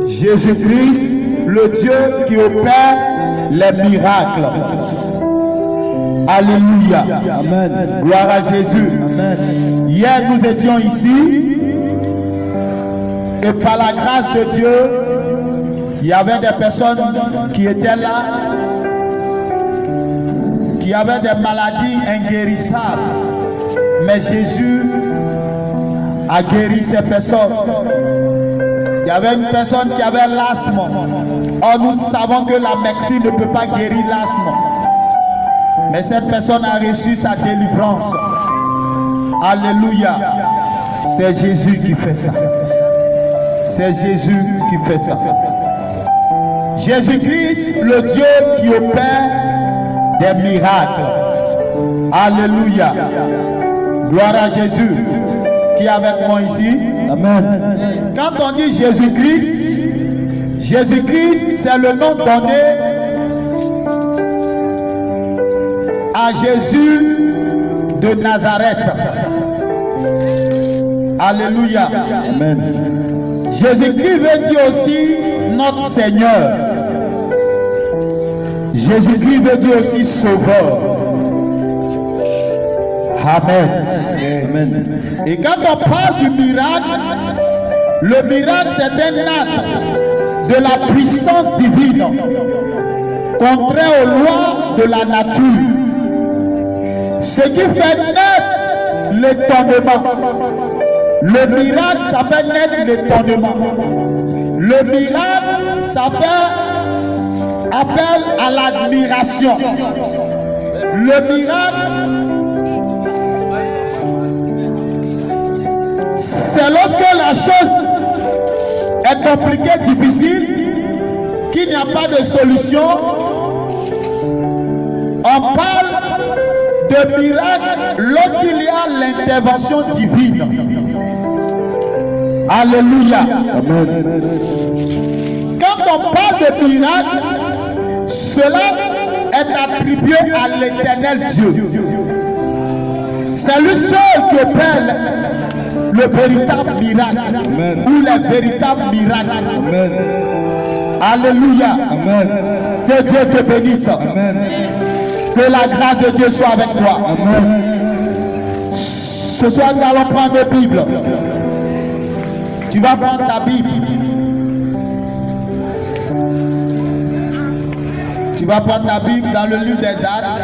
Jésus-Christ, le Dieu qui opère les miracles. Alléluia. Amen. Gloire à Jésus. Amen. Hier, nous étions ici et par la grâce de Dieu, il y avait des personnes qui étaient là, qui avaient des maladies inguérissables. Mais Jésus a guéri ces personnes. Il y avait une personne qui avait l'asthme. Or, nous savons que la médecine ne peut pas guérir l'asthme. Mais cette personne a reçu sa délivrance. Alléluia. C'est Jésus qui fait ça. C'est Jésus qui fait ça. Jésus-Christ, le Dieu qui opère des miracles. Alléluia. Gloire à Jésus. Qui est avec moi ici? Amen. Quand on dit Jésus-Christ, Jésus-Christ, c'est le nom donné à Jésus de Nazareth. Alléluia. Amen. Jésus-Christ veut dire aussi notre Seigneur. Jésus-Christ veut dire aussi Sauveur. Amen. Amen. Et quand on parle du miracle, le miracle c'est un acte de la puissance divine, contraire aux lois de la nature. Ce qui fait naître l'étonnement. Le miracle, ça fait naître l'étonnement. Le miracle, ça fait appel à l'admiration. Le miracle, c'est lorsque la chose est compliquée, difficile, qu'il n'y a pas de solution. On parle de miracle lorsqu'il y a l'intervention divine. Alléluia. Amen. Quand on parle de miracle, cela est attribué à l'Éternel Dieu. C'est lui seul qui opère le véritable miracle. Amen. Ou les véritables miracles. Amen. Alléluia. Amen. Que Dieu te bénisse. Amen. Que la grâce de Dieu soit avec toi. Amen. Ce soir, nous allons prendre nos Bibles. Tu vas prendre ta Bible. Tu vas prendre ta Bible dans le livre des Actes.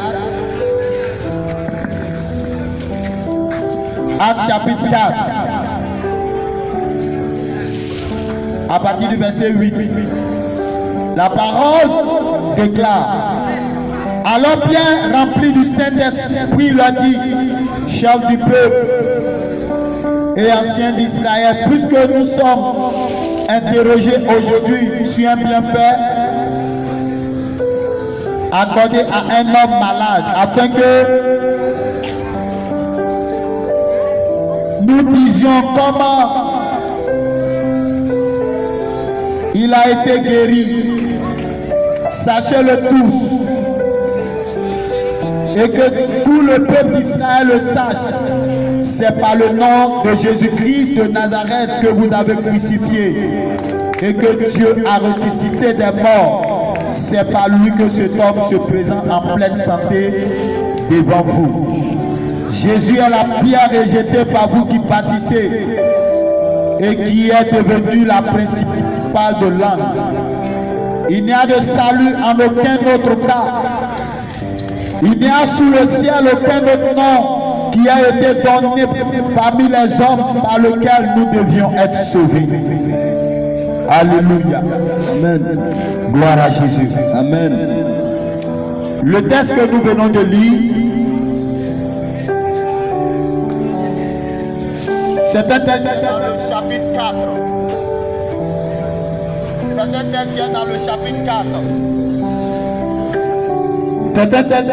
Actes chapitre 4. À partir du verset 8. La parole déclare. Alors Pierre, rempli du Saint-Esprit, leur dit, chef du peuple et anciens d'Israël, puisque nous sommes interrogés aujourd'hui sur un bienfait accordé à un homme malade, afin que nous disions comment il a été guéri. Sachez-le tous. Et que tout le peuple d'Israël le sache. C'est par le nom de Jésus-Christ de Nazareth que vous avez crucifié. Et que Dieu a ressuscité des morts. C'est par lui que cet homme se présente en pleine santé devant vous. Jésus est la pierre rejetée par vous qui bâtissez et qui est devenue la principale de l'angle. Il n'y a de salut en aucun autre cas. Il n'y a sous le ciel aucun autre nom qui a été donné parmi les hommes par lequel nous devions être sauvés. Alléluia. Amen. Gloire à Jésus. Amen. Le texte que nous venons de lire, c'est un texte dans le chapitre 4. C'est un texte qui est dans le chapitre 4. C'est un texte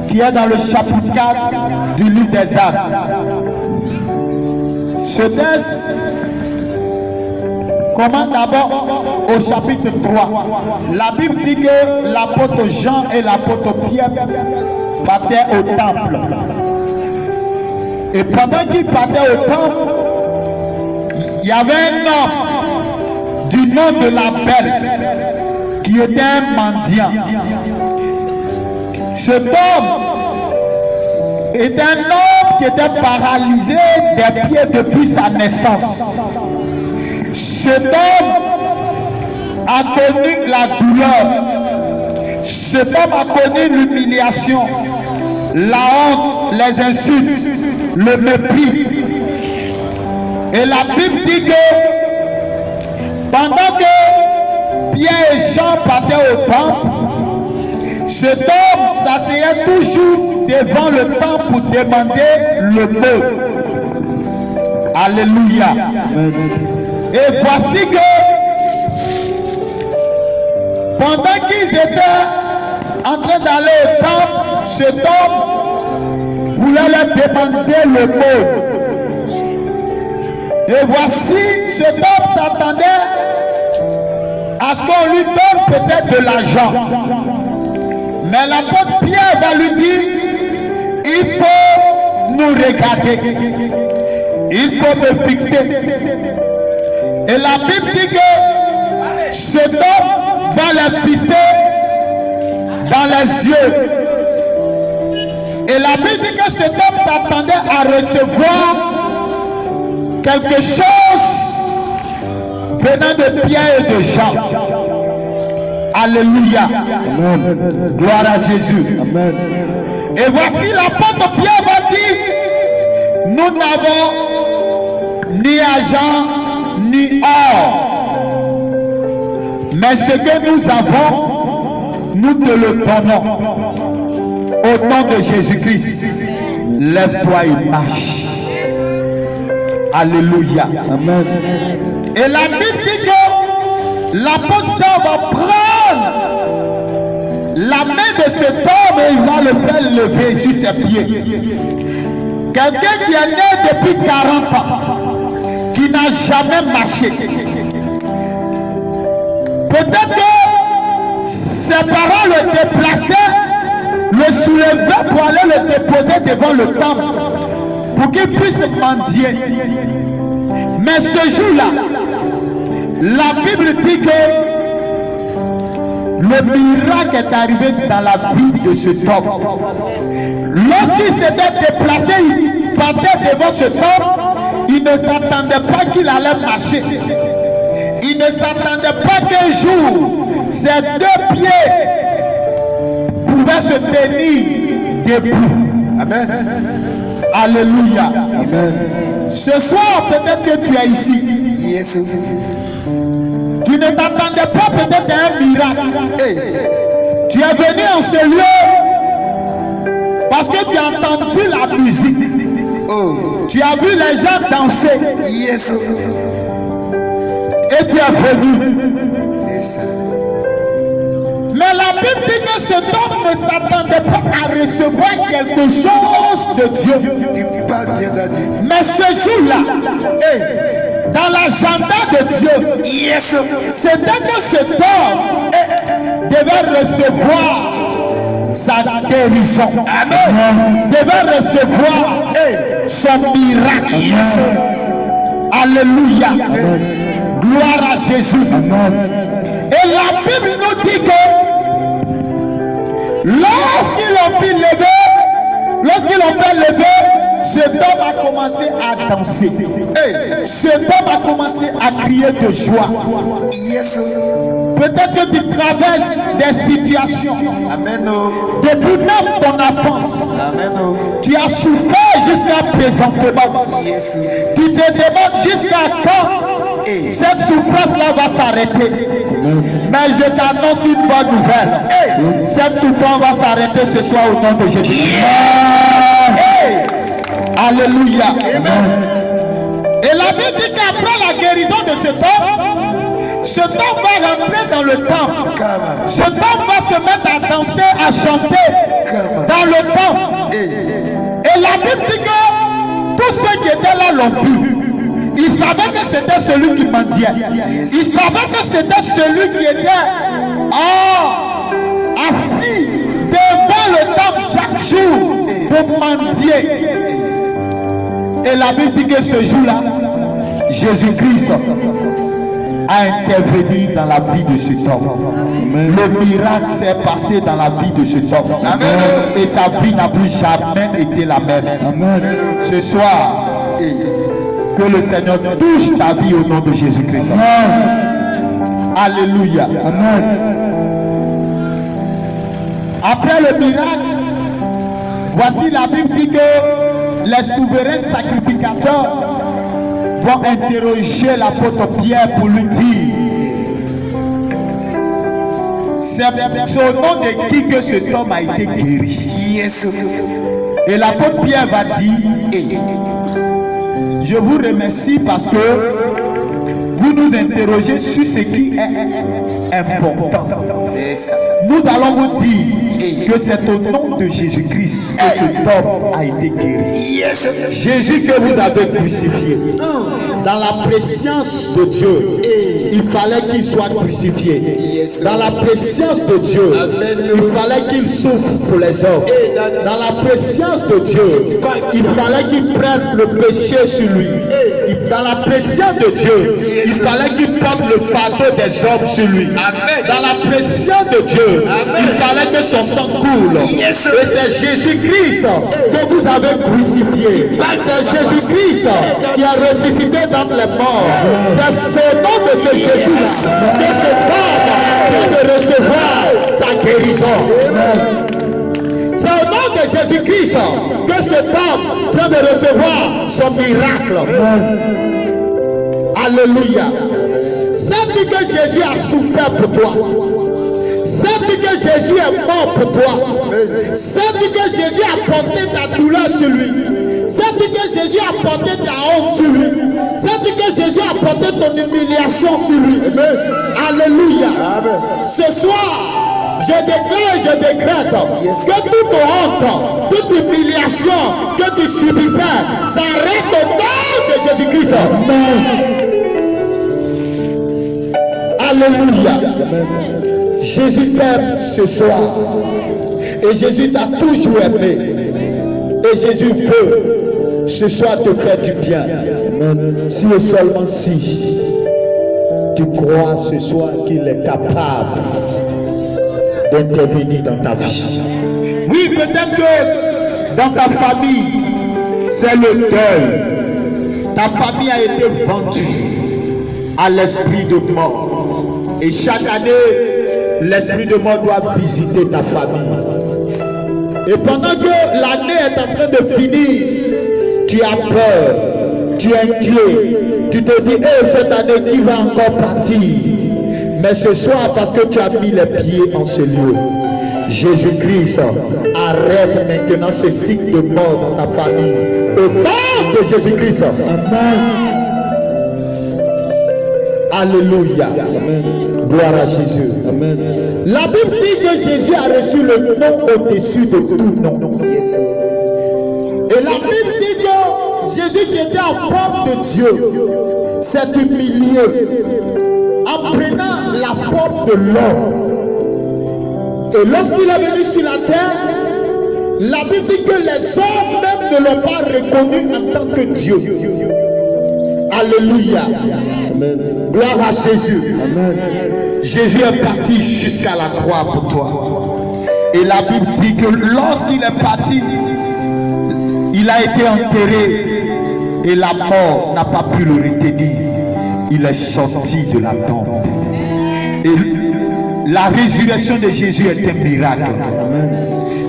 qui est dans le chapitre 4 du livre des Actes. Ce texte commence d'abord au chapitre 3. La Bible dit que l'apôtre Jean et l'apôtre Pierre partaient au temple. Et pendant qu'ils partaient au temple, il y avait un homme du nom de la belle, qui était un mendiant. Cet homme est un homme qui était paralysé des pieds depuis sa naissance. Cet homme a connu la douleur. Cet homme a connu l'humiliation, la honte, les insultes, le mépris. Et la Bible dit que pendant que Pierre et Jean partaient au temple, cet homme s'asseyait toujours devant le temple pour demander le mot. Alléluia. Et voici que pendant qu'ils étaient en train d'aller au temple, cet homme voulait leur demander le mot. Et voici, cet homme s'attendait à ce qu'on lui donne peut-être de l'argent. Mais l'apôtre Pierre va lui dire, il faut nous regarder. Il faut me fixer. Et la Bible dit que cet homme va les fixer dans les yeux. Et la Bible dit que cet homme s'attendait à recevoir quelque chose venant de Pierre et de Jean. Alléluia. Amen. Gloire à Jésus. Amen. Et voici l'apôtre Pierre va dire, nous n'avons ni argent ni or, mais ce que nous avons, nous te le donnons. Au nom de Jésus-Christ, lève-toi et marche. Alléluia. Amen. Et la Bible dit que l'apôtre Jean va prendre la main de cet homme et il va le faire lever sur ses pieds. Quelqu'un qui est né depuis 40 ans, qui n'a jamais marché. Peut-être que ses parents le déplaçaient, le soulevaient pour aller le déposer devant le temple, pour qu'il puisse mendier. Mais ce jour-là, la Bible dit que le miracle est arrivé dans la vie de cet homme. Lorsqu'il s'était déplacé, il partait devant cet homme, il ne s'attendait pas qu'il allait marcher. Il ne s'attendait pas qu'un jour, ses deux pieds pouvaient se tenir debout. Amen. Alléluia. Amen. Ce soir, peut-être que tu es ici. Yes. Tu ne t'attendais pas peut-être à un miracle. Hey. Tu es venu en ce lieu parce que tu as entendu la musique. Oh. Tu as vu les gens danser Yes. et tu es venu. C'est ça. Mais la Bible dit que cet homme ne s'attendait pas à recevoir quelque chose de Dieu. Tu parles bien d'Adi. Mais ce jour-là, Hey. dans l'agenda de Dieu, Yes. c'était que cet homme devait recevoir sa guérison. Amen. Devait recevoir Hey. son miracle. Yes. Alléluia. Gloire à Jésus. Amen. Et la Bible nous dit que lorsqu'ils l'ont fait lever, cet homme a commencé à danser. Hey. Cet homme a commencé à crier de joie. Yes. Peut-être que tu traverses des situations Amen. Oh. depuis même ton enfance. Amen. Oh. Tu as souffert jusqu'à présentement. Yes. Tu te demandes jusqu'à quand Hey. cette souffrance-là va s'arrêter. Mais je t'annonce une bonne nouvelle. Hey. Cette souffrance va s'arrêter ce soir au nom de Jésus. Hey. Alléluia. Amen. Et la Bible dit qu'après la guérison de cet homme va rentrer dans le temple. Come Cet homme va se mettre à danser, à chanter dans le temple. on. Hey. Et la Bible dit que tous ceux qui étaient là l'ont vu. Ils savaient que c'était celui qui mendiait. Ils savaient que c'était celui qui était assis devant le temple chaque jour pour mendier. Et la Bible dit que ce jour-là, Jésus-Christ a intervenu dans la vie de cet homme. Amen. Le miracle s'est passé dans la vie de cet homme. Amen. Et sa vie n'a plus jamais été la même. Amen. Ce soir, que le Seigneur touche ta vie au nom de Jésus-Christ. Alléluia. Amen. Après le miracle, voici la Bible dit que les souverains sacrificateurs vont interroger l'apôtre Pierre pour lui dire c'est au nom de qui que cet homme a été guéri. Yes. Et l'apôtre Pierre va dire je vous remercie parce que vous nous interrogez sur ce qui est important. C'est ça. Nous allons vous dire que c'est au nom de Jésus-Christ que cet homme a été guéri. Yes. Jésus que vous avez crucifié. Dans la préscience de Dieu, il fallait qu'il soit crucifié. Yes. Dans la préscience de Dieu, Amen. il fallait qu'il souffre pour les hommes. Dans la préscience de Dieu, il fallait qu'il prenne le péché sur lui. Dans la préscience de Dieu, il fallait qu'il porte le fardeau des hommes sur lui. Amen. Dans la préscience de Dieu, Amen. il fallait que son sang coule. Yes. Et c'est Jésus-Christ que vous avez crucifié. C'est Jésus-Christ qui a ressuscité dans les morts. C'est au nom de ce Jésus-là que ce homme vient de recevoir sa guérison. C'est au nom de Jésus-Christ que cet homme vient de recevoir son miracle. Alléluia. Sais-tu que Jésus a souffert pour toi? Sais-tu que Jésus est mort pour toi? Sais-tu que Jésus a porté ta douleur sur lui? Sais-tu que Jésus a porté ta honte sur lui? Sais-tu que Jésus a porté ton humiliation sur lui? Alléluia. Ce soir, je déclare et je décrète que toute honte, toute humiliation que tu subissais s'arrête au nom de Jésus-Christ. Alléluia. Jésus t'aime ce soir. Et Jésus t'a toujours aimé. Et Jésus veut ce soir te faire du bien. Si et seulement si tu crois ce soir qu'il est capable d'intervenir dans ta vie. Oui, peut-être que dans ta famille, c'est le deuil. Ta famille a été vendue à l'esprit de mort. Et chaque année, l'esprit de mort doit visiter ta famille. Et pendant que l'année est en train de finir, tu as peur, tu es inquiet, tu te dis, cette année qui va encore partir. Mais ce soir, parce que tu as mis les pieds en ce lieu, Jésus-Christ arrête maintenant ce cycle de mort dans ta famille. Au nom de Jésus-Christ. Alléluia. Gloire à Jésus. Amen. La Bible dit que Jésus a reçu le nom au-dessus de tout nom. Et la Bible dit que Jésus qui était en forme de Dieu s'est humilié en prenant la forme de l'homme. Et lorsqu'il est venu sur la terre, la Bible dit que les hommes même ne l'ont pas reconnu en tant que Dieu. Alléluia. Amen. Gloire à Jésus. Amen. Jésus est parti jusqu'à la croix pour toi. Et la Bible dit que lorsqu'il est parti, il a été enterré et la mort n'a pas pu le retenir. Il est sorti de la tombe. Et la résurrection de Jésus est un miracle. Amen.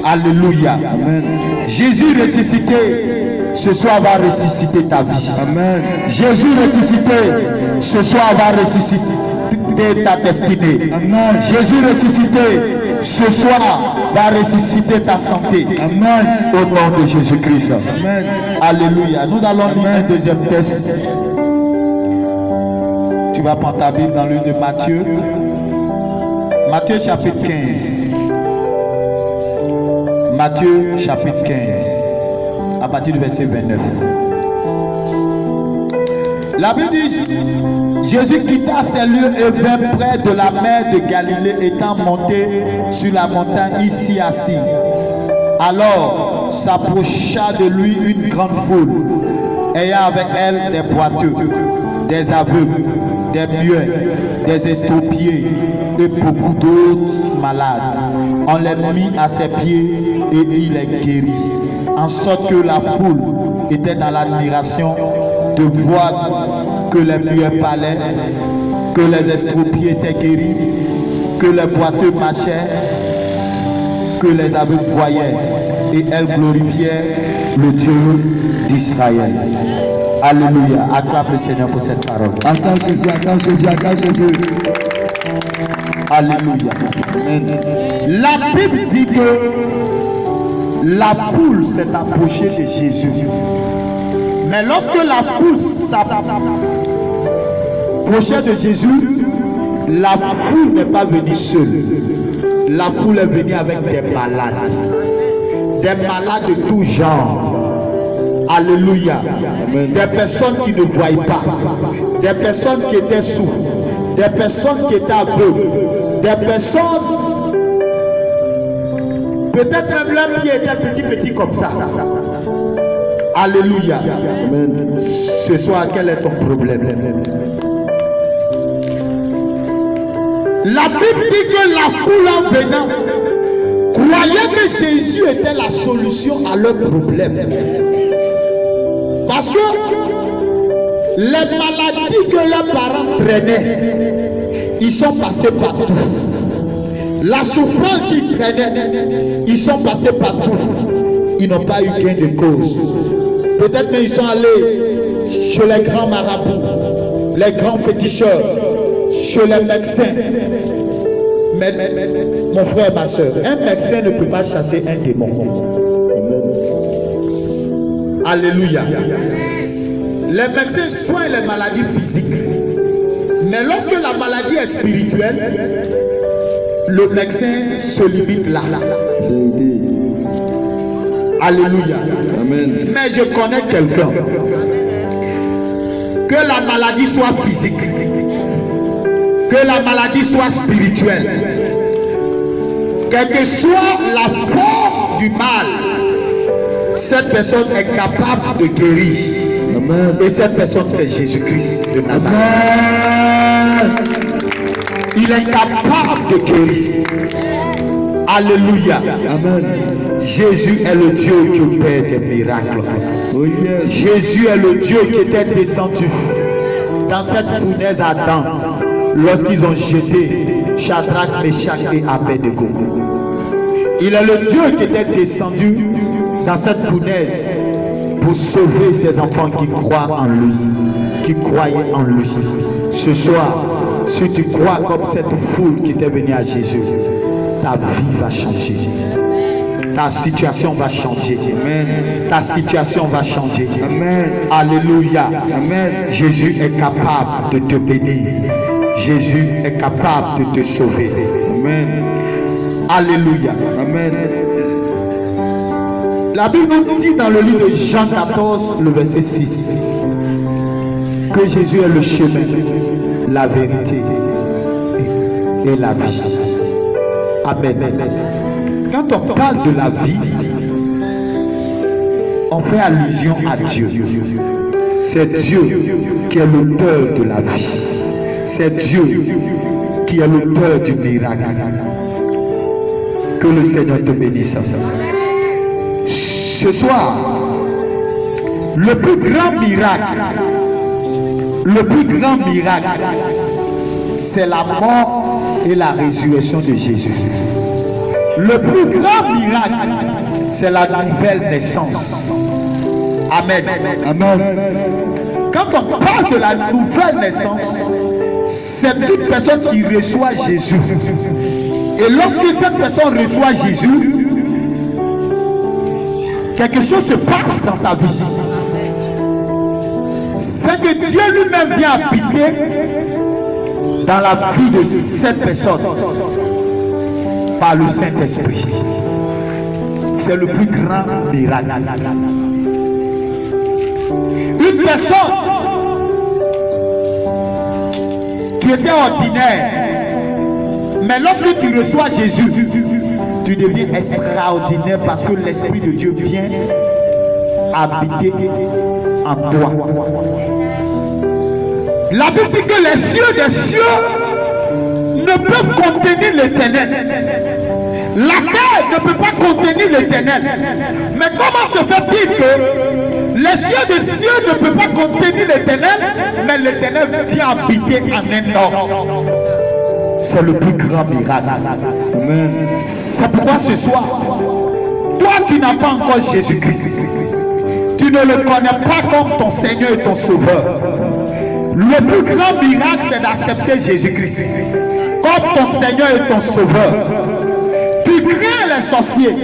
Alléluia. Amen. Jésus ressuscité, ce soir va ressusciter ta vie. Amen. Jésus ressuscité, ce soir va ressusciter ta destinée. Amen. Jésus ressuscité, ce soir va ressusciter ta santé. Amen. Au nom de Jésus-Christ. Amen. Alléluia. Nous allons lire un deuxième texte. Tu vas prendre ta Bible dans le livre de Matthieu. Matthieu chapitre 15. Matthieu chapitre 15. À partir du verset 29. La Bible dit, Jésus quitta ces lieux et vint près de la mer de Galilée, étant monté sur la montagne ici assis. Alors s'approcha de lui une grande foule, ayant avec elle des boiteux, des aveugles, des muets, des estropiés et beaucoup d'autres malades. On les mit à ses pieds et il les guérit. En sorte que la foule était dans l'admiration de voir que les muets parlaient, que les estropiés étaient guéris, que les boiteux marchaient, que les aveugles voyaient, et elle glorifiait le Dieu d'Israël. Alléluia. Acclame le Seigneur pour cette parole. Acclame Jésus, acclame Jésus, acclame Jésus. Alléluia. Amen. La Bible dit que la foule s'est approchée de Jésus. Mais lorsque la foule s'approchait de Jésus, la foule n'est pas venue seule. La foule est venue avec des malades. Des malades de tout genre. Alléluia. Amen. Des personnes qui ne voyaient pas. Des personnes qui étaient sourdes. Des personnes qui étaient aveugles. Des personnes, peut-être même leurs pieds étaient petits comme ça. Alléluia. Amen. Ce soir, quel est ton problème? La Bible dit que la foule en venant croyait que Jésus était la solution à leur problème. Parce que les maladies que leurs parents traînaient, ils sont passés partout. La souffrance qu'ils traînaient, ils sont passés partout. Ils n'ont pas eu gain de cause. Peut-être qu'ils sont allés chez les grands marabouts, les grands féticheurs, chez les médecins. Mais mon frère, ma soeur, un médecin ne peut pas chasser un démon. Alléluia. Les médecins soignent les maladies physiques. Mais lorsque la maladie est spirituelle, le médecin se limite là. Vérité. Alléluia. Amen. Mais je connais quelqu'un. Que la maladie soit physique, que la maladie soit spirituelle, quelle que soit la forme du mal, cette personne est capable de guérir. Amen. Et cette personne, c'est Jésus-Christ de Nazareth. Amen. Il est capable de guérir. Alléluia. Amen. Jésus est le Dieu qui opère des miracles. Oh yes. Jésus est le Dieu qui était descendu dans cette fournaise ardente lorsqu'ils ont jeté Shadrach, Meshach et Abednego. Il est le Dieu qui était descendu dans cette fournaise pour sauver ses enfants qui croient en lui, qui croyaient en lui. Ce soir, si tu crois comme cette foule qui était venue à Jésus, ta vie va changer. Ta situation va changer. Amen. Ta situation va changer. Amen. Alléluia. Amen. Jésus est capable de te bénir. Jésus est capable de te sauver. Amen. Alléluia. Amen. La Bible nous dit dans le livre de Jean 14, le verset 6, que Jésus est le chemin, la vérité et la vie. Amen. Quand on parle de la vie, on fait allusion à Dieu. C'est Dieu qui est l'auteur de la vie. C'est Dieu qui est l'auteur du miracle. Que le Seigneur te bénisse. Ce soir, le plus grand miracle, c'est la mort et la résurrection de Jésus. Le plus grand miracle, c'est la nouvelle naissance. Amen. Amen. Quand on parle de la nouvelle naissance, c'est toute personne qui reçoit Jésus. Et lorsque cette personne reçoit Jésus, quelque chose se passe dans sa vie. C'est que Dieu lui-même vient habiter dans la vie de cette personne par le Saint-Esprit. C'est le plus grand miracle. Une personne qui était ordinaire, mais lorsque tu reçois Jésus, tu deviens extraordinaire parce que l'Esprit de Dieu vient habiter en toi. La Bible dit que les cieux des cieux ne peuvent contenir l'éternel. La terre ne peut pas contenir l'éternel. Mais comment se fait-il que les cieux des cieux ne peuvent pas contenir l'éternel, mais l'éternel vient habiter en un homme? C'est le plus grand miracle. Amen. C'est pourquoi ce soir, toi qui n'as pas encore Jésus-Christ, tu ne le connais pas comme ton Seigneur et ton Sauveur. Le plus grand miracle, c'est d'accepter Jésus-Christ comme ton Seigneur et ton Sauveur. Tu crains les sorciers,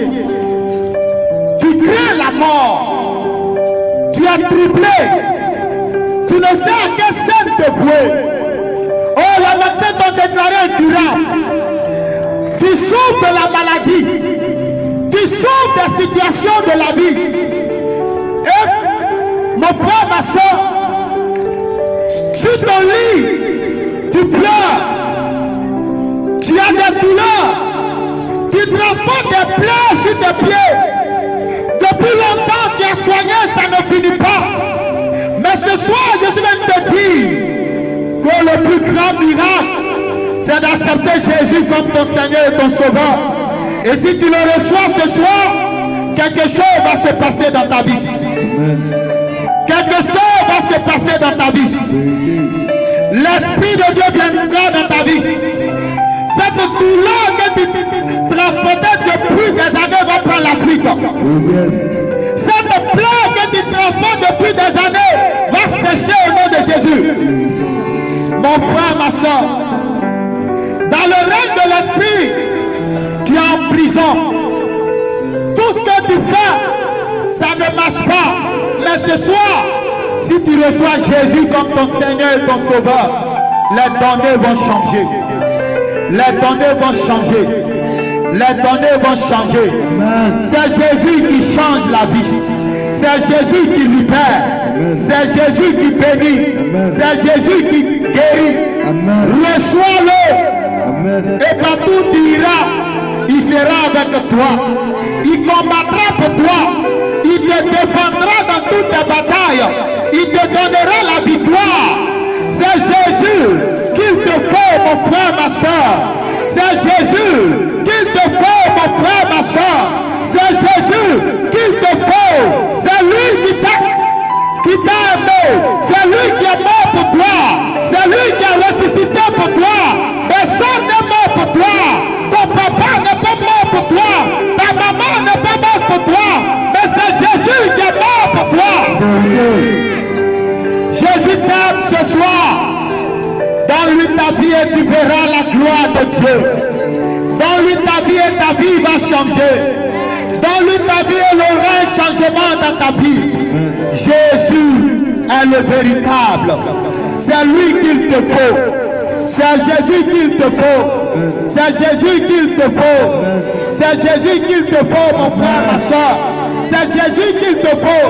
tu crains la mort, tu es troublé, tu ne sais à quelle scène te vouer. Oh, les médecins t'ont déclaré incurable. Tu souffres de la maladie, tu souffres des situations de la vie. Et mon frère, ma soeur, sur ton lit, tu pleures, tu as des douleurs, tu transportes des plaies sur tes pieds. Depuis longtemps, tu as soigné, ça ne finit pas. Mais ce soir, je suis venu te dire que le plus grand miracle, c'est d'accepter Jésus comme ton Seigneur et ton Sauveur. Et si tu le reçois ce soir, quelque chose va se passer dans ta vie. Quelque chose va se passer dans ta vie. L'Esprit de Dieu viendra dans ta vie. Cette douleur que tu transportais depuis des années va prendre la fuite. Cette plaie que tu transportes depuis des années va sécher au nom de Jésus. Mon frère, ma soeur, dans le règne de l'Esprit, tu es en prison. Tout ce que tu fais, ça ne marche pas. Mais ce soir, si tu reçois Jésus comme ton Seigneur et ton Sauveur, les données vont changer. Les données vont changer. Les données vont changer. C'est Jésus qui change la vie. C'est Jésus qui libère. C'est Jésus qui bénit. C'est Jésus qui guérit. Reçois-le. Et partout tu iras, il sera avec toi. Il combattra pour toi. Il te défendra dans toutes tes batailles. Il te donnera la victoire. C'est Jésus qu'il te faut, mon frère, ma soeur. C'est Jésus qu'il te faut, mon frère, ma soeur. C'est Jésus qu'il te faut. C'est lui qui t'a aimé. C'est lui qui est mort pour toi. C'est lui qui a ressuscité pour toi. Personne n'est mort pour toi. Ton papa n'est pas mort pour toi. Ta maman n'est pas morte pour toi. Mais c'est Jésus qui est mort pour toi. Jésus t'aime ce soir. Donne-lui ta vie et tu verras la gloire de Dieu. Donne-lui ta vie et ta vie va changer. Donne-lui ta vie et il y aura un changement dans ta vie. Jésus est le véritable. C'est lui qu'il te faut. C'est Jésus qu'il te faut. C'est Jésus qu'il te faut. C'est Jésus qu'il te faut, mon frère, ma soeur. C'est Jésus qu'il te faut.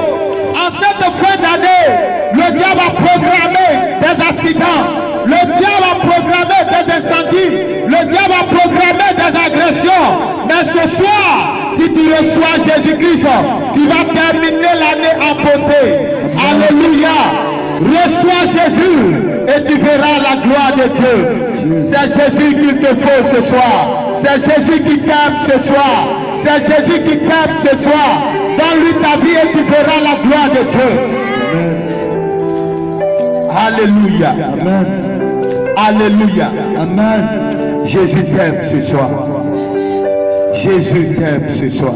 En cette fin d'année, le diable a programmé des accidents. Le diable a programmé des incendies. Le diable a programmé des agressions. Mais ce soir, si tu reçois Jésus-Christ, tu vas terminer l'année en beauté. Alléluia. Reçois Jésus et tu verras la gloire de Dieu. C'est Jésus qu'il te faut ce soir. C'est Jésus qui t'aime ce soir. C'est Jésus qui t'aime ce soir. Donne-lui ta vie et tu verras la gloire de Dieu. Alléluia. Amen. Alléluia. Amen. Jésus t'aime ce soir. Jésus t'aime ce soir.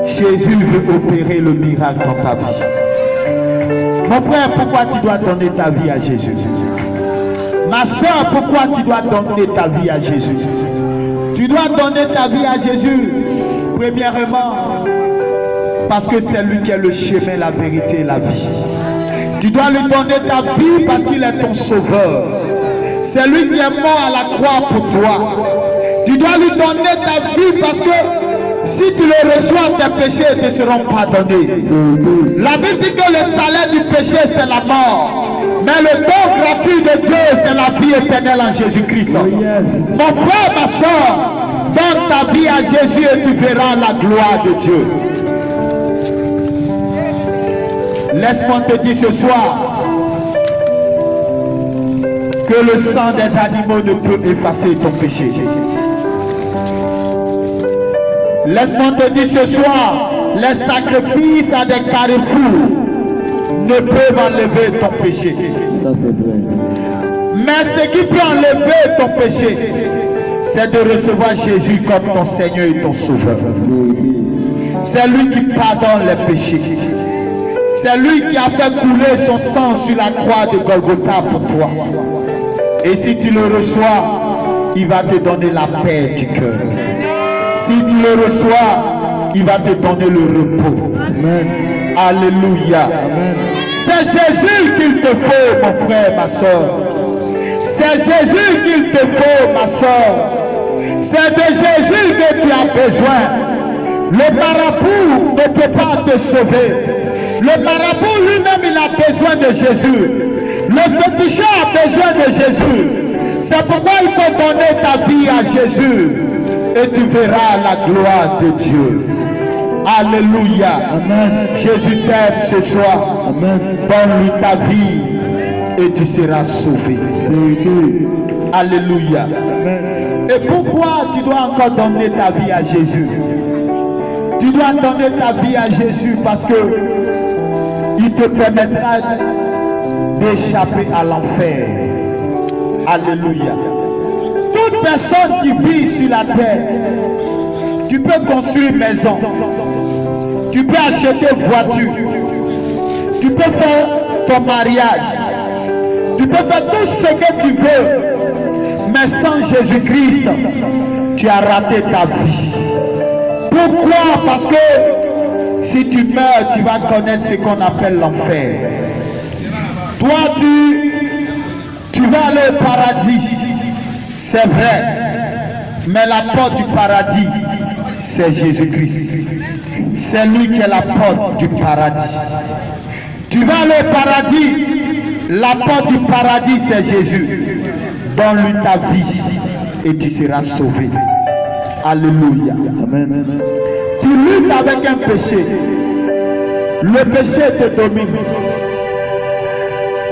Jésus veut opérer le miracle dans ta vie. Mon frère, pourquoi tu dois donner ta vie à Jésus? Ma soeur, pourquoi tu dois donner ta vie à Jésus? Tu dois donner ta vie à Jésus, premièrement, parce que c'est lui qui est le chemin, la vérité et la vie. Tu dois lui donner ta vie parce qu'il est ton sauveur. C'est lui qui est mort à la croix pour toi. Tu dois lui donner ta vie parce que si tu le reçois, tes péchés te seront pardonnés. La Bible dit que le salaire du péché, c'est la mort. Mais le don gratuit de Dieu, c'est la vie éternelle en Jésus-Christ. Mon frère, ma soeur, donne ta vie à Jésus et tu verras la gloire de Dieu. Laisse-moi te dire ce soir, que le sang des animaux ne peut effacer ton péché. Laisse-moi te dire ce soir, les sacrifices à des carrefours ne peuvent enlever ton péché. Ça c'est vrai. Mais ce qui peut enlever ton péché, c'est de recevoir Jésus comme ton Seigneur et ton Sauveur. C'est lui qui pardonne les péchés. C'est lui qui a fait couler son sang sur la croix de Golgotha pour toi. Et si tu le reçois, il va te donner la paix du cœur. Si tu le reçois, il va te donner le repos. Amen. Alléluia. Amen. C'est Jésus qu'il te faut, mon frère, ma soeur. C'est Jésus qu'il te faut, ma soeur. C'est de Jésus que tu as besoin. Le marabout ne peut pas te sauver. Le marabout lui-même, il a besoin de Jésus. Le féticheur a besoin de Jésus. C'est pourquoi il faut donner ta vie à Jésus. Et tu verras la gloire de Dieu. Alléluia. Amen. Jésus t'aime ce soir. Amen. Donne-lui ta vie et tu seras sauvé. Alléluia. Amen. Et pourquoi tu dois encore donner ta vie à Jésus? Tu dois donner ta vie à Jésus parce que il te permettra d'échapper à l'enfer. Alléluia. Toute personne qui vit sur la terre, tu peux construire une maison, tu peux acheter une voiture, tu peux faire ton mariage, tu peux faire tout ce que tu veux, mais sans Jésus-Christ, tu as raté ta vie. Pourquoi? Parce que si tu meurs, tu vas connaître ce qu'on appelle l'enfer. Toi, tu vas aller au paradis, c'est vrai, mais la porte du paradis, c'est Jésus-Christ. C'est lui qui est la porte du paradis. Tu vas aller au paradis, la porte du paradis, c'est Jésus. Donne-lui ta vie et tu seras sauvé. Alléluia. Amen. Tu luttes avec un péché. Le péché te domine.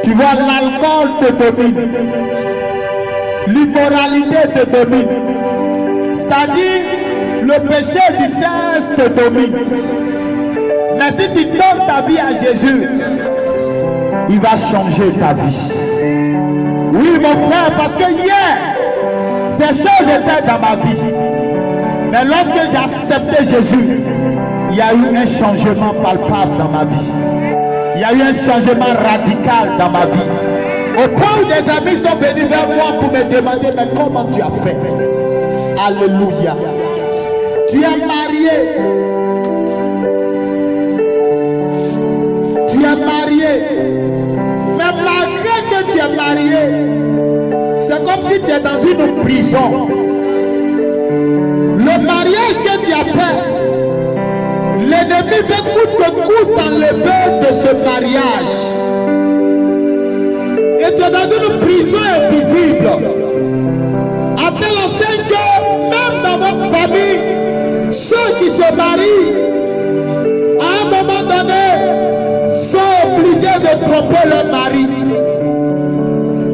Tu vois, l'alcool te domine. L'immoralité te domine. C'est-à-dire, le péché du sexe te domine. Mais si tu donnes ta vie à Jésus, il va changer ta vie. Oui, mon frère, parce que hier, ces choses étaient dans ma vie. Mais lorsque j'ai accepté Jésus, il y a eu un changement palpable dans ma vie. Il y a eu un changement radical dans ma vie. Au point où des amis sont venus vers moi pour me demander, mais comment tu as fait? Alléluia. Tu es marié. Tu es marié. Mais malgré que tu es marié, c'est comme si tu es dans une prison. Le mariage que tu as fait, l'ennemi veut coûte que coûte t'enlever de ce mariage. Et tu es dans une prison invisible. À telle enseigne que même dans votre famille, ceux qui se marient, à un moment donné, sont obligés de tromper leur mari.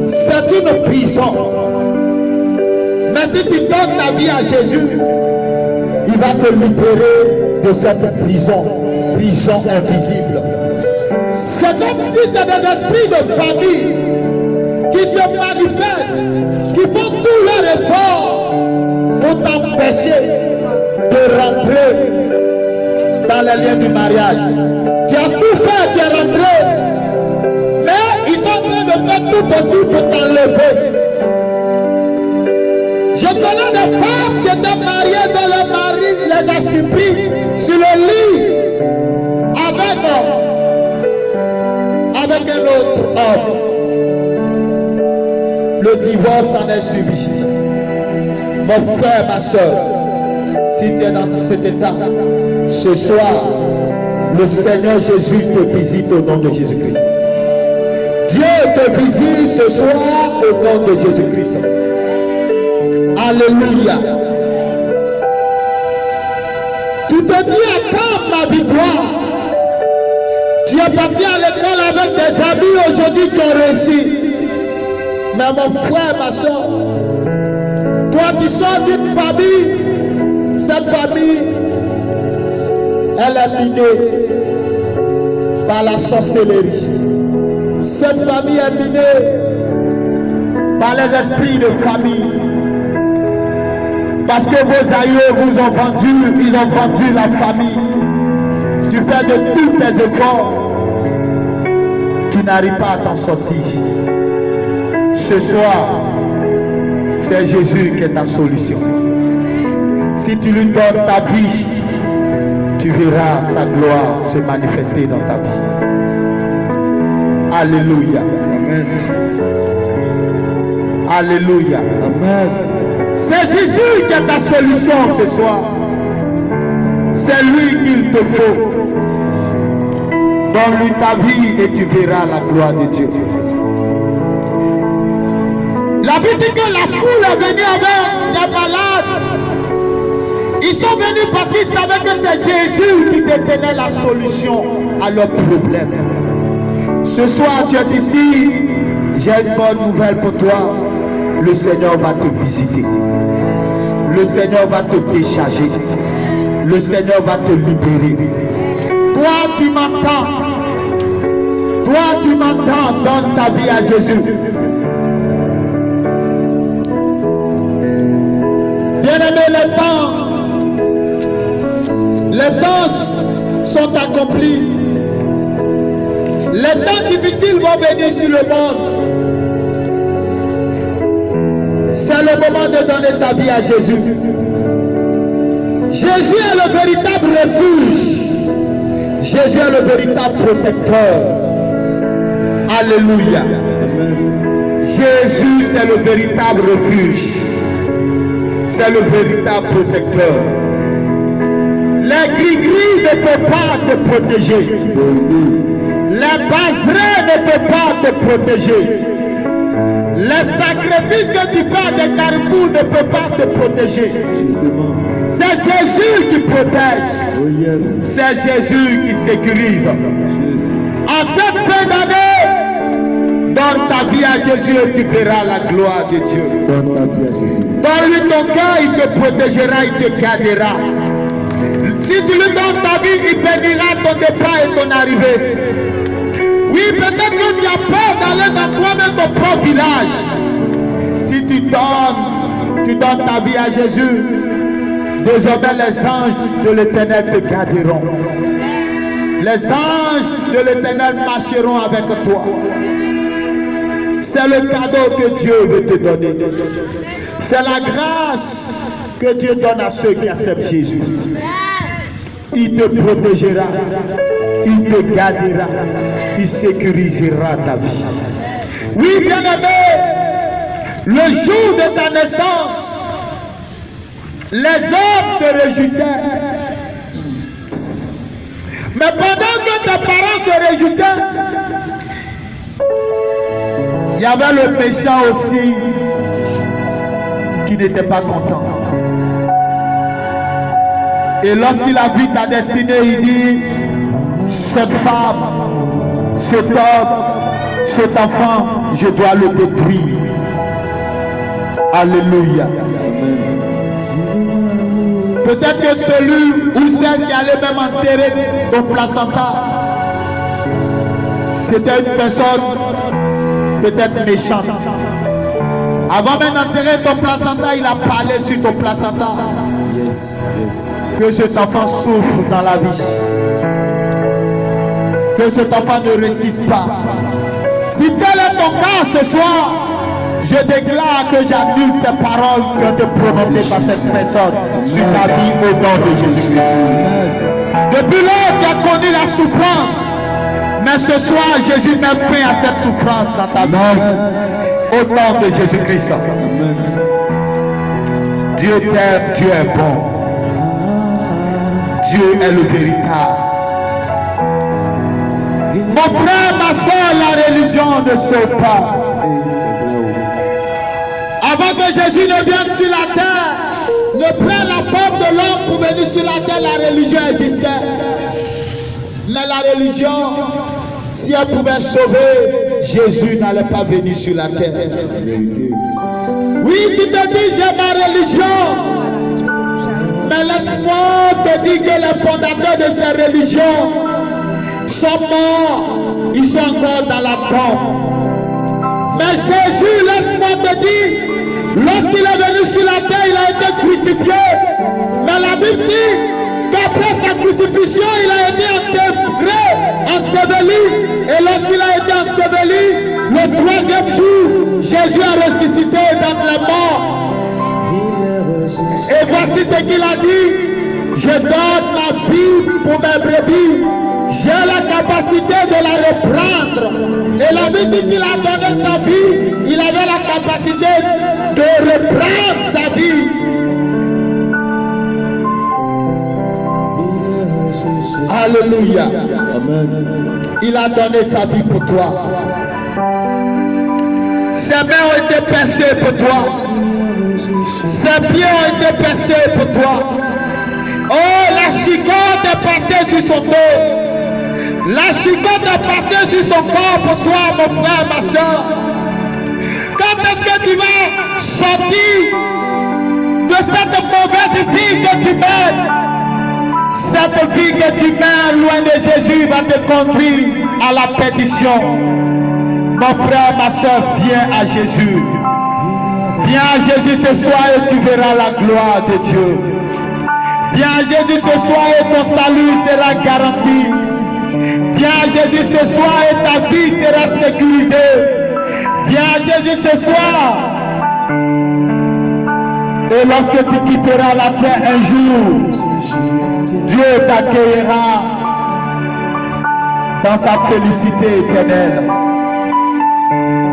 C'est une prison. Mais si tu donnes ta vie à Jésus, il va te libérer de cette prison invisible. C'est comme si c'est des esprits de famille qui se manifestent, qui font tout leur effort pour t'empêcher de rentrer dans les liens du mariage. Tu as tout fait, tu es rentré, mais ils sont en train de faire tout possible pour t'enlever. Je connais des femmes qui étaient mariées dont le mari les a surpris sur le lit avec un autre homme. Le divorce en est suivi. Mon frère, ma soeur, si tu es dans cet état, ce soir, le Seigneur Jésus te visite au nom de Jésus-Christ. Dieu te visite ce soir au nom de Jésus-Christ. Alléluia. Tu te dis à quand ma victoire? Tu es parti à l'école avec des amis aujourd'hui qui ont réussi. Mais mon frère, ma soeur, toi qui sors d'une famille, cette famille, elle est minée par la sorcellerie. Cette famille est minée par les esprits de famille. Parce que vos aïeux vous ont vendu, ils ont vendu la famille. Tu fais de tous tes efforts, tu n'arrives pas à t'en sortir. Ce soir, c'est Jésus qui est ta solution. Si tu lui donnes ta vie, tu verras sa gloire se manifester dans ta vie. Alléluia. Amen. Alléluia. Amen. C'est Jésus qui est ta solution ce soir. C'est lui qu'il te faut. Donne-lui ta vie et tu verras la gloire de Dieu. La Bible dit que la foule est venue avec des malades. Ils sont venus parce qu'ils savaient que c'est Jésus qui détenait la solution à leurs problèmes. Ce soir, tu es ici. J'ai une bonne nouvelle pour toi. Le Seigneur va te visiter. Le Seigneur va te décharger. Le Seigneur va te libérer. Toi, tu m'entends. Toi, tu m'entends. Donne ta vie à Jésus. Bien-aimés, les temps sont accomplis. Les temps difficiles vont venir sur le monde. C'est le moment de donner ta vie à Jésus. Jésus est le véritable refuge. Jésus est le véritable protecteur. Alléluia. Jésus, c'est le véritable refuge. C'est le véritable protecteur. Les gris-gris ne peuvent pas te protéger. Les baserets ne peuvent pas te protéger. Les sacrifices que tu fais à des carrefours ne peuvent pas te protéger. Justement. C'est Jésus qui protège. Oh yes. C'est Jésus qui sécurise. Juste. En cette fin d'année, donne ta vie à Jésus et tu verras la gloire de Dieu. Donne ta vie à Jésus. Donne-lui ton cœur, il te protégera, il te gardera. Si tu lui donnes ta vie, il bénira ton départ et ton arrivée. Oui, peut-être que tu as peur d'aller dans toi-même ton propre village. Si tu donnes ta vie à Jésus, désormais les anges de l'Éternel te garderont. Les anges de l'Éternel marcheront avec toi. C'est le cadeau que Dieu veut te donner. C'est la grâce que Dieu donne à ceux qui acceptent Jésus. Il te protégera, il te gardera, il sécurisera ta vie. Oui, bien-aimé, le jour de ta naissance, les hommes se réjouissaient. Mais pendant que tes parents se réjouissaient, il y avait le méchant aussi qui n'était pas content. Et lorsqu'il a vu ta destinée, il dit, cette femme, cet homme, cet enfant, je dois le détruire. Alléluia. Peut-être que celui ou celle qui allait même enterrer ton placenta, c'était une personne peut-être méchante. Avant même d'enterrer ton placenta, il a parlé sur ton placenta. Yes, yes. Que cet enfant souffre dans la vie. Que cet enfant ne résiste pas. Si tel est ton cas ce soir, je déclare que j'annule ces paroles qui ont été prononcées par cette personne sur ta vie au nom de Jésus-Christ. Depuis lors, tu as connu la souffrance. Mais ce soir, Jésus met fin à cette souffrance dans ta vie. Au nom de Jésus-Christ. Dieu t'aime, Dieu est bon. Dieu est le véritable. Mon frère, ma soeur, la religion ne sauve pas. Avant que Jésus ne vienne sur la terre, ne prenne la forme de l'homme pour venir sur la terre, la religion existait. Mais la religion, si elle pouvait sauver, Jésus n'allait pas venir sur la terre. Vérité. Oui, tu te dis, j'ai ma religion. Mais laisse-moi te dire que les fondateurs de ces religions sont morts. Ils sont encore dans la tombe. Mais Jésus, laisse-moi te dire, lorsqu'il est venu sur la terre, il a été crucifié. Mais la Bible dit qu'après sa crucifixion, il a été enterré, enseveli. Et lorsqu'il a été enseveli, le troisième jour, Jésus a ressuscité dans les morts. Et voici ce qu'il a dit. Je donne ma vie pour mes brebis. J'ai la capacité de la reprendre. Et la Bible dit qu'il a donné sa vie. Il avait la capacité de reprendre sa vie. Alléluia. Amen. Il a donné sa vie pour toi. Ses mains ont été percées pour toi. Ses pieds ont été percés pour toi. Oh, la chicote est passée sur son dos. La chicote est passée sur son corps pour toi, mon frère, ma soeur. Quand est-ce que tu vas sortir de cette mauvaise vie que tu mènes? Cette vie que tu mènes loin de Jésus va te conduire à la perdition. Mon frère, ma soeur, viens à Jésus. Viens à Jésus ce soir et tu verras la gloire de Dieu. Viens à Jésus ce soir et ton salut sera garanti. Viens à Jésus ce soir et ta vie sera sécurisée. Viens à Jésus ce soir. Et lorsque tu quitteras la terre un jour, Dieu t'accueillera dans sa félicité éternelle.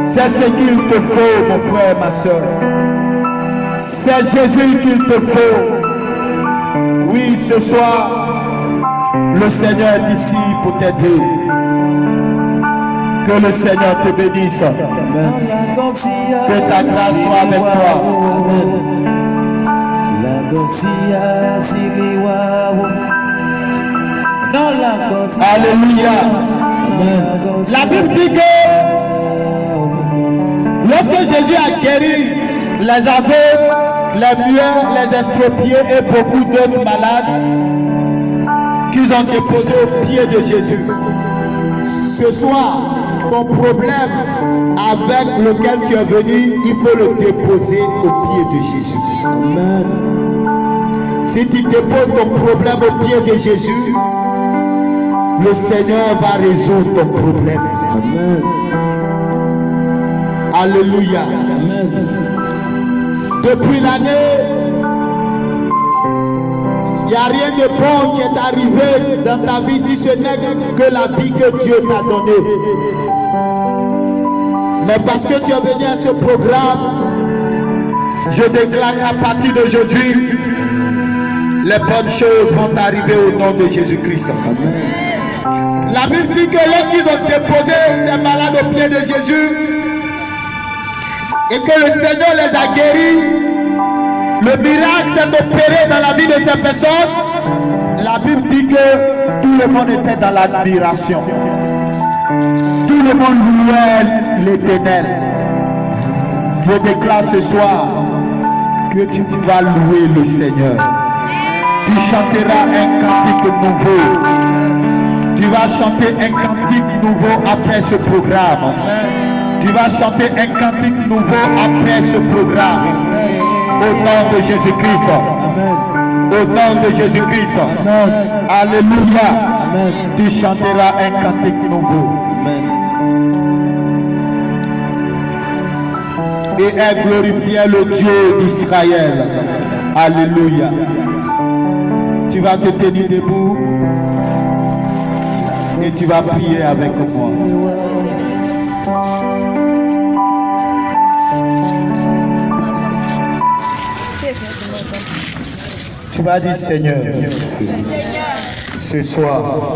C'est ce qu'il te faut, mon frère, ma soeur. C'est Jésus qu'il te faut. Oui, ce soir, le Seigneur est ici pour t'aider. Que le Seigneur te bénisse. Que sa grâce soit avec toi. Alléluia. La Bible dit que lorsque Jésus a guéri les aveugles, les muets, les estropiés et beaucoup d'autres malades qu'ils ont déposés aux pieds de Jésus. Ce soir, ton problème avec lequel tu es venu, il faut le déposer aux pieds de Jésus. Amen. Si tu déposes ton problème aux pieds de Jésus, le Seigneur va résoudre ton problème. Amen. Alléluia. Amen. Depuis l'année, il n'y a rien de bon qui est arrivé dans ta vie si ce n'est que la vie que Dieu t'a donnée. Mais parce que tu es venu à ce programme, je déclare qu'à partir d'aujourd'hui, les bonnes choses vont arriver au nom de Jésus-Christ. La Bible dit que lorsqu'ils ont déposé ces malades aux pieds de Jésus et que le Seigneur les a guéris, le miracle s'est opéré dans la vie de ces personnes. La Bible dit que tout le monde était dans l'admiration. Tout le monde louait l'Éternel. Je déclare ce soir que tu vas louer le Seigneur. Tu chanteras un cantique nouveau. Tu vas chanter un cantique nouveau après ce programme. Tu vas chanter un cantique nouveau après ce programme. Au nom de Jésus-Christ. Au nom de Jésus-Christ. Alléluia. Amen. Tu chanteras un cantique nouveau. Amen. Et elle glorifiait le Dieu d'Israël. Alléluia. Tu vas te tenir debout et tu vas prier avec moi. Tu vas dire Seigneur, Ce soir,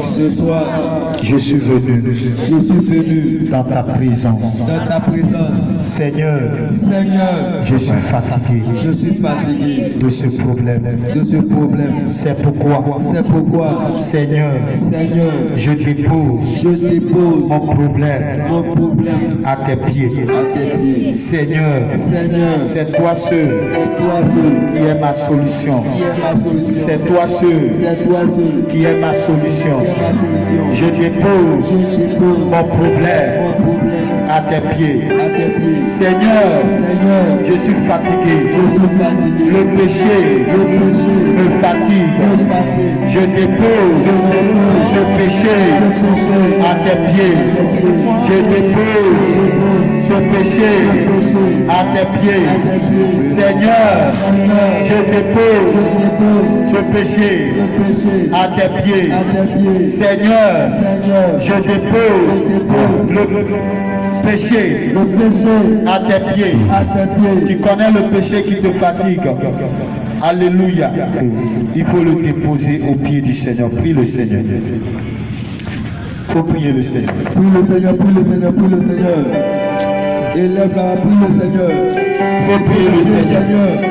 je suis venu dans ta présence. dans ta présence. Seigneur, Seigneur, je suis fatigué je suis fatigué de ce problème. de ce problème. C'est pourquoi, C'est pourquoi, Seigneur, Seigneur, je dépose je dépose mon problème mon problème à tes pieds. à tes pieds. Seigneur, Seigneur, c'est toi seul c'est toi seul qui est ma solution. qui est ma solution. C'est toi seul C'est toi seul qui est ma solution. qui est ma solution. Je dépose Je dépose mon problème mon problème à tes pieds. à tes pieds. Seigneur, Seigneur, je suis fatigué. je suis fatigué. Le péché Le péché me fatigue. me fatigue. Je dépose ce péché à tes pieds. Je dépose ce péché à tes pieds. Seigneur, je dépose ce péché à tes pieds. Seigneur, je dépose le péché Le péché à tes pieds. à tes pieds. Tu connais le péché qui te fatigue. Alléluia. Il faut le déposer au pied du Seigneur. Prie le Seigneur. Il faut prier le Seigneur. Prie le Seigneur, prie le Seigneur, prie le Seigneur. Élève-la, prie le Seigneur. Il faut prier le Seigneur.